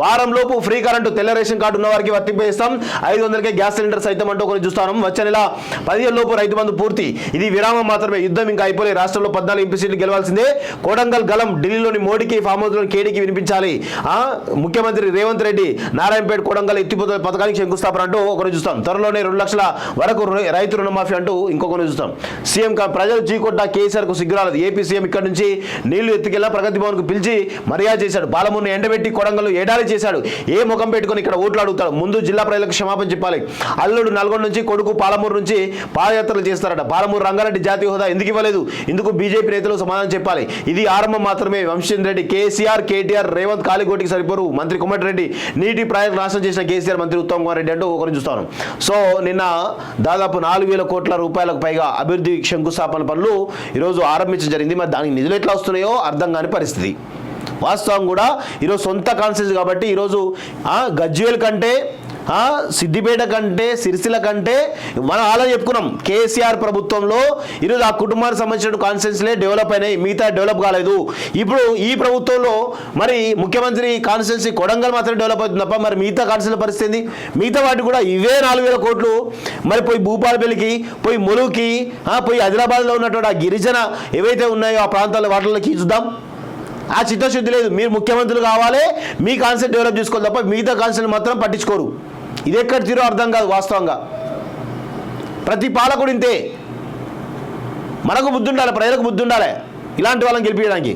వారంలోపు free current తెల్ల ration card ఉన్న వారికి వర్తింపజేస్తాం. 500కే గ్యాస్ సిలిండర్ సైతం అంటూ ఒకరు చూస్తాం. వచ్చే నెల 15 లోపు రైతు బంధు పూర్తి. ఇది విరామం మాత్రమే, యుద్ధం ఇంకా అయిపోలే. రాష్ట్రంలో 14 ఎంపీ సీట్లు గెలవాల్సిందే. కోడంగల్ గలం ఢిల్లీలోని మోడీకి, ఫామ్ హౌస్లోని కేడీకి వినిపించాలి. ముఖ్యమంత్రి రేవంత్ రెడ్డి నారాయణపేట కోడంగల్ ఎత్తిపోతల పథకానికి శంకుస్థాపన అంటూ ఒకరు చూస్తాం. త్వరలోనే 2 లక్షల వరకు రైతు రుణమాఫీ అంటూ ఇంకొకరు చూస్తాం. సీఎం ప్రజలు చీకొట్ట కేసీఆర్ కు సిగ్గురాలేదు. ఏపీ సీఎం ఇక్కడ నుంచి నీళ్లు ఎత్తుకెళ్లా ప్రగతి భవన్ కు పిలిచి మర్యాద చేశాడు. పాలమూరును ఎండబెట్టి కొడంగల్ ఏడాది చేశాడు. ఏ ముఖం పెట్టుకుని ఇక్కడ ఓట్లు అడుగుతాడు? ముందు జిల్లా ప్రజలకు క్షమాపణ చెప్పాలి. అల్లుడు నల్గొండ నుంచి, కొడుకు పాలమూరు నుంచి పాదయాత్రలు చేస్తారట. పాలమూరు రంగారెడ్డి జాతీయ హోదా ఎందుకు ఇవ్వలేదు? ఇందుకు బీజేపీ నేతలు సమాధానం చెప్పాలి. ఇది ఆరంభం మాత్రమే. వంశీచంద్ర రెడ్డి, కేసీఆర్, కేటీఆర్, రేవంత్ కాలిగోటికి సరిపోరు. మంత్రి కోమటిరెడ్డి నీటి ప్రాజెక్టు నాశనం చేసిన కేసీఆర్, మంత్రి ఉత్తమ్ కుమార్ రెడ్డి అంటూ ఒకరిని చూస్తాను. సో నిన్న దాదాపు 4,000 కోట్ల రూపాయలకు పైగా అభివృద్ధి శంకుస్థాపన పనులు ఈరోజు ఆరంభించడం జరిగింది. మరి దానికి నిధులు ఎట్లా వస్తున్నాయో అర్థం కాని పరిస్థితి. వాస్తవం కూడా ఈరోజు సొంత కాన్స్టిట్యూన్సీ కాబట్టి ఈరోజు గజ్వేల్ కంటే, సిద్దిపేట కంటే, సిరిసిల్ల కంటే మనం అలా చెప్పుకున్నాం. కేసీఆర్ ప్రభుత్వంలో ఈరోజు ఆ కుటుంబానికి సంబంధించిన కాన్స్టిట్యూన్సీలే డెవలప్ అయినాయి, మిగతా డెవలప్ కాలేదు. ఇప్పుడు ఈ ప్రభుత్వంలో మరి ముఖ్యమంత్రి కాన్స్టిట్యూన్సీ కొడంగల్ మాత్రమే డెవలప్ అవుతుంది తప్ప మరి మిగతా కాన్స్టిట్యూన్సీ పరిస్థితి, మిగతా వాటి కూడా ఇవే 4,000 కోట్లు మరి పోయి భూపాలపల్లికి, పోయి ములుగుకి, పోయి ఆదిలాబాద్లో ఉన్నటువంటి ఆ గిరిజన ఏవైతే ఉన్నాయో ఆ ప్రాంతాల వాటిలోకి చూద్దాం. ఆ చిత్తశుద్ధి లేదు. మీరు ముఖ్యమంత్రులు కావాలి, మీ కాన్సెప్ట్ డెవలప్ చేసుకోవాలి తప్ప మిగతా కాన్సెప్ట్ మాత్రం పట్టించుకోరు. ఇది ఎక్కడ తీరో అర్థం కాదు. వాస్తవంగా ప్రతి పాలకుడు ఇంతే. మనకు బుద్ధి ఉండాలి, ప్రజలకు బుద్ధి ఉండాలి ఇలాంటి వాళ్ళని గెలిపించడానికి.